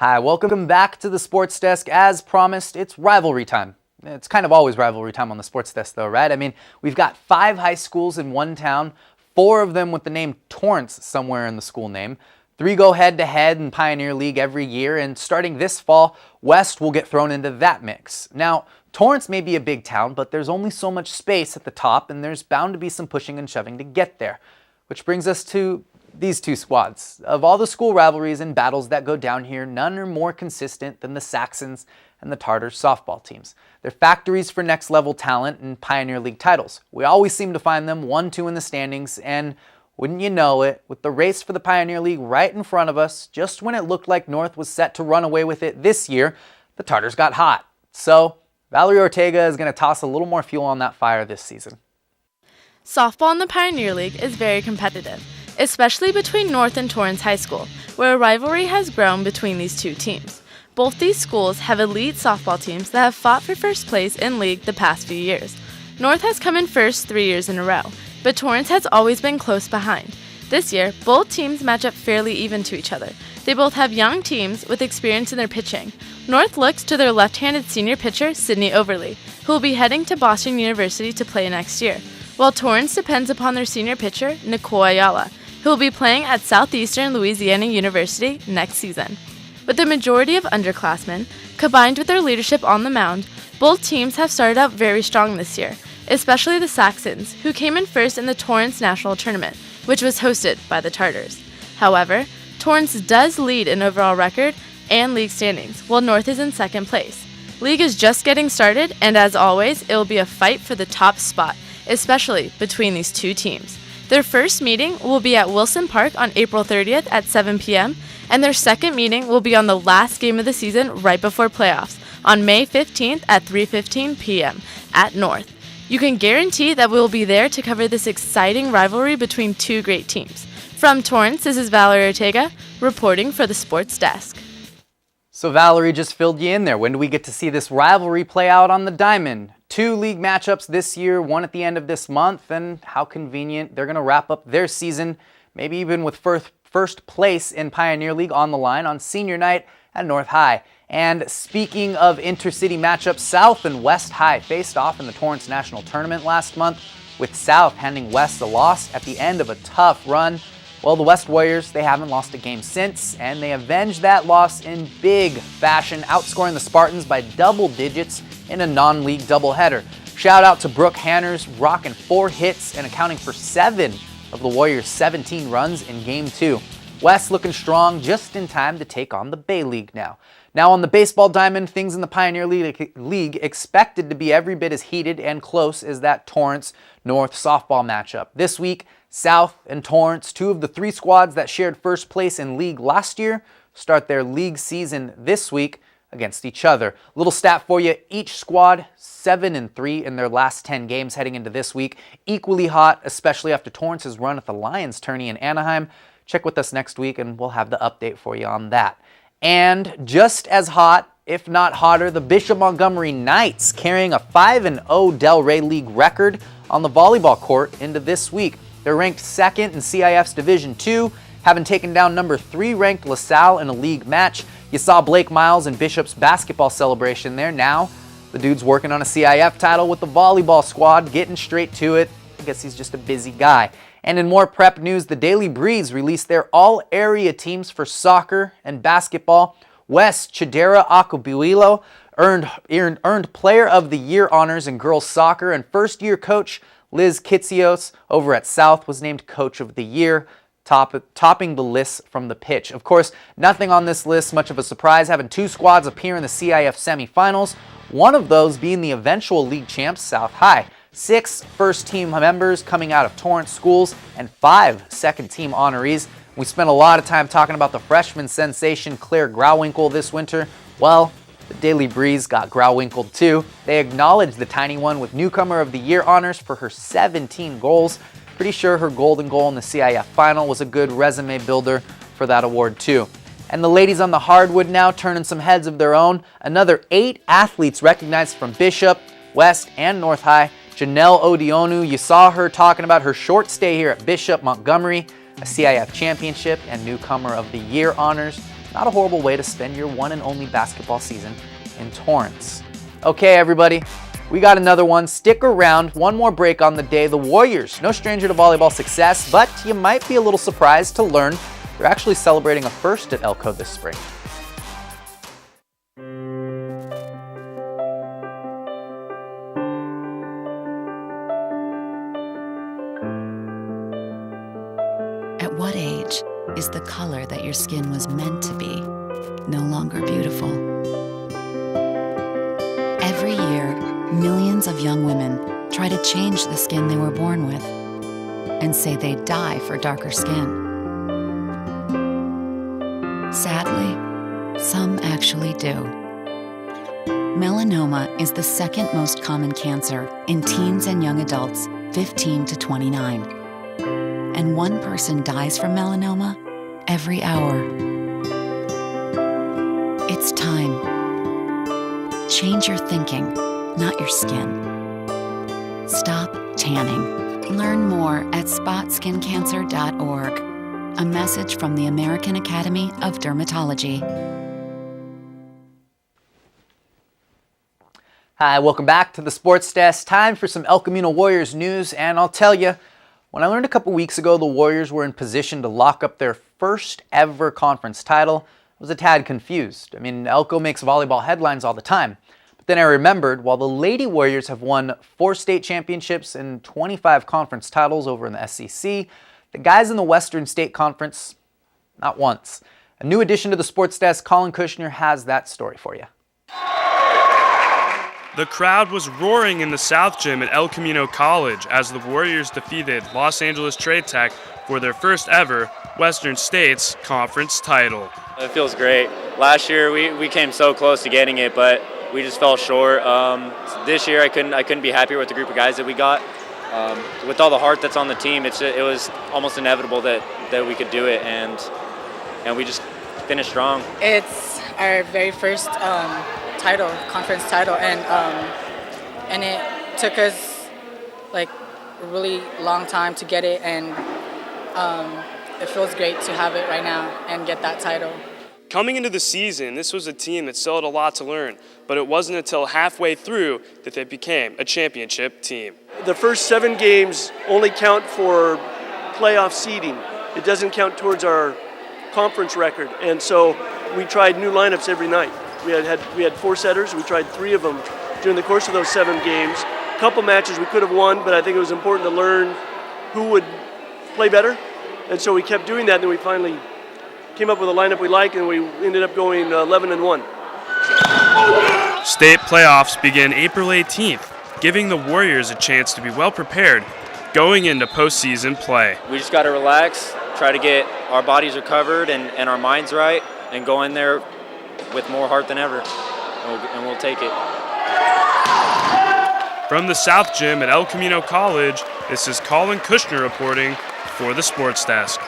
Hi, welcome back to the Sports Desk. As promised, it's rivalry time. It's kind of always rivalry time on the Sports Desk though, right? I mean, we've got 5 high schools in one town, 4 of them with the name Torrance somewhere in the school name. 3 go head-to-head in Pioneer League every year, and starting this fall, West will get thrown into that mix. Now, Torrance may be a big town, but there's only so much space at the top, and there's bound to be some pushing and shoving to get there. Which brings us to these 2 squads. Of all the school rivalries and battles that go down here, none are more consistent than the Saxons and the Tartars softball teams. They're factories for next-level talent and Pioneer League titles. We always seem to find them 1-2 in the standings, and wouldn't you know it, with the race for the Pioneer League right in front of us, just when it looked like North was set to run away with it this year, the Tartars got hot. So, Valerie Ortega is going to toss a little more fuel on that fire this season. Softball in the Pioneer League is very competitive, especially between North and Torrance High School, where a rivalry has grown between these 2 teams. Both these schools have elite softball teams that have fought for first place in league the past few years. North has come in first 3 years in a row, but Torrance has always been close behind. This year, both teams match up fairly even to each other. They both have young teams with experience in their pitching. North looks to their left-handed senior pitcher, Sydney Overly, who will be heading to Boston University to play next year, while Torrance depends upon their senior pitcher, Nicole Ayala, who will be playing at Southeastern Louisiana University next season. With the majority of underclassmen, combined with their leadership on the mound, both teams have started out very strong this year, especially the Saxons, who came in first in the Torrance National Tournament, which was hosted by the Tartars. However, Torrance does lead in overall record and league standings, while North is in second place. League is just getting started, and as always, it will be a fight for the top spot, especially between these 2 teams. Their first meeting will be at Wilson Park on April 30th at 7 p.m., and their second meeting will be on the last game of the season right before playoffs on May 15th at 3:15 p.m. at North. You can guarantee that we will be there to cover this exciting rivalry between 2 great teams. From Torrance, this is Valerie Ortega, reporting for the Sports Desk. So Valerie just filled you in there. When do we get to see this rivalry play out on the diamond? 2 league matchups this year, 1 at the end of this month, and how convenient. They're going to wrap up their season, maybe even with first place in Pioneer League on the line on senior night at North High. And speaking of intercity matchups, South and West High faced off in the Torrance National Tournament last month, with South handing West a loss at the end of a tough run. Well, the West Warriors, they haven't lost a game since, and they avenged that loss in big fashion, outscoring the Spartans by double digits in a non-league doubleheader. Shout out to Brooke Hanners, rocking 4 hits and accounting for 7 of the Warriors' 17 runs in Game 2. West looking strong, just in time to take on the Bay League now. Now on the baseball diamond, things in the Pioneer League expected to be every bit as heated and close as that Torrance-North softball matchup. This week, South and Torrance, 2 of the 3 squads that shared first place in league last year, start their league season this week against each other. Little stat for you, each squad 7-3 in their last 10 games heading into this week. Equally hot, especially after Torrance's run at the Lions tourney in Anaheim. Check with us next week and we'll have the update for you on that. And just as hot, if not hotter, the Bishop Montgomery Knights carrying a 5-0 Del Rey League record on the volleyball court into this week. They're ranked 2nd in CIF's Division II, having taken down number 3 ranked LaSalle in a league match. You saw Blake Miles in Bishop's basketball celebration there. Now, the dude's working on a CIF title with the volleyball squad, getting straight to it. I guess he's just a busy guy. And in more prep news, the Daily Breeze released their all-area teams for soccer and basketball. West Chidera Acobuilo earned Player of the Year honors in girls soccer, and first-year coach Liz Kitsios over at South was named Coach of the Year, topping the list from the pitch. Of course, nothing on this list much of a surprise, having 2 squads appear in the CIF semifinals, one of those being the eventual league champs, South High. 6 first-team members coming out of Torrance schools and 5 second-team honorees. We spent a lot of time talking about the freshman sensation Claire Grauwinkle this winter. Well, the Daily Breeze got Grauwinkle too. They acknowledged the tiny one with Newcomer of the Year honors for her 17 goals. Pretty sure her golden goal in the CIF final was a good resume builder for that award too. And the ladies on the hardwood now turning some heads of their own. Another 8 athletes recognized from Bishop, West, and North High. Janelle Odionu, you saw her talking about her short stay here at Bishop Montgomery, a CIF championship and Newcomer of the Year honors. not a horrible way to spend your one and only basketball season in Torrance. Okay, everybody, we got another one. Stick around. One more break on the day. The Warriors, no stranger to volleyball success, but you might be a little surprised to learn they're actually celebrating a first at Elko this spring. At what age is the color that your skin was meant to be no longer beautiful? Every year, millions of young women try to change the skin they were born with and say they'd die for darker skin. Sadly, some actually do. Melanoma is the second most common cancer in teens and young adults 15 to 29. And one person dies from melanoma every hour. It's time. Change your thinking, not your skin. Stop tanning. Learn more at spotskincancer.org. A message from the American Academy of Dermatology. Hi, welcome back to the Sports Desk. Time for some El Camino Warriors news, and I'll tell you, when I learned a couple weeks ago the Warriors were in position to lock up their first ever conference title, I was a tad confused. I mean, Elko makes volleyball headlines all the time. But then I remembered, while the Lady Warriors have won 4 state championships and 25 conference titles over in the SEC, the guys in the Western State Conference, not once. A new addition to the Sports Desk, Colin Kushner, has that story for you. The crowd was roaring in the South Gym at El Camino College as the Warriors defeated Los Angeles Trade Tech for their first ever Western States Conference title. It feels great. Last year we came so close to getting it, but we just fell short. This year I couldn't be happier with the group of guys that we got. With all the heart that's on the team, it was almost inevitable that we could do it, and we just finished strong. It's our very first conference title, and it took us like a really long time to get it, and it feels great to have it right now and get that title. Coming into the season, this was a team that still had a lot to learn, but it wasn't until halfway through that they became a championship team. The first 7 games only count for playoff seeding. It doesn't count towards our conference record, and so we tried new lineups every night. We had 4 setters. We tried 3 of them during the course of those 7 games. A couple matches we could have won, but I think it was important to learn who would play better, and so we kept doing that, and then we finally came up with a lineup we like, and we ended up going 11-1. State playoffs begin April 18th, giving the Warriors a chance to be well prepared going into postseason play. We just got to relax, try to get our bodies recovered and our minds right, and go in there with more heart than ever, and we'll take it. From the South Gym at El Camino College, this is Colin Kushner reporting for the Sports Desk.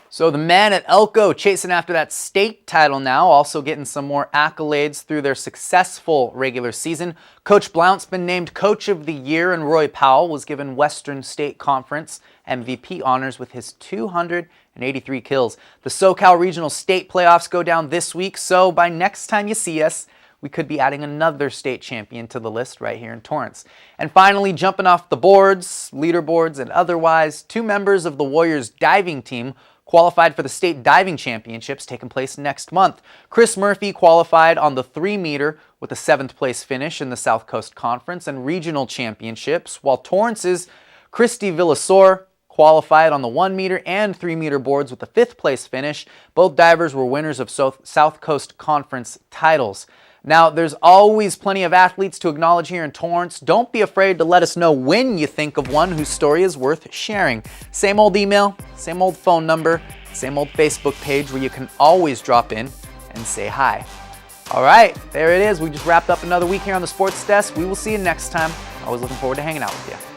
So the men at Elko chasing after that state title now, also getting some more accolades through their successful regular season. Coach Blount's been named Coach of the Year, and Roy Powell was given Western State Conference MVP honors with his 283 kills. The SoCal Regional State Playoffs go down this week, so by next time you see us, we could be adding another state champion to the list right here in Torrance. And finally, jumping off the boards, leaderboards, and otherwise, 2 members of the Warriors diving team qualified for the state diving championships taking place next month. Chris Murphy qualified on the 3-meter with a 7th place finish in the South Coast Conference and regional championships, while Torrance's Christy Villasor qualified on the 1-meter and 3-meter boards with a 5th place finish. Both divers were winners of South Coast Conference titles. Now, there's always plenty of athletes to acknowledge here in Torrance. Don't be afraid to let us know when you think of one whose story is worth sharing. Same old email, same old phone number, same old Facebook page where you can always drop in and say hi. All right, there it is. We just wrapped up another week here on the Sports Desk. We will see you next time. Always looking forward to hanging out with you.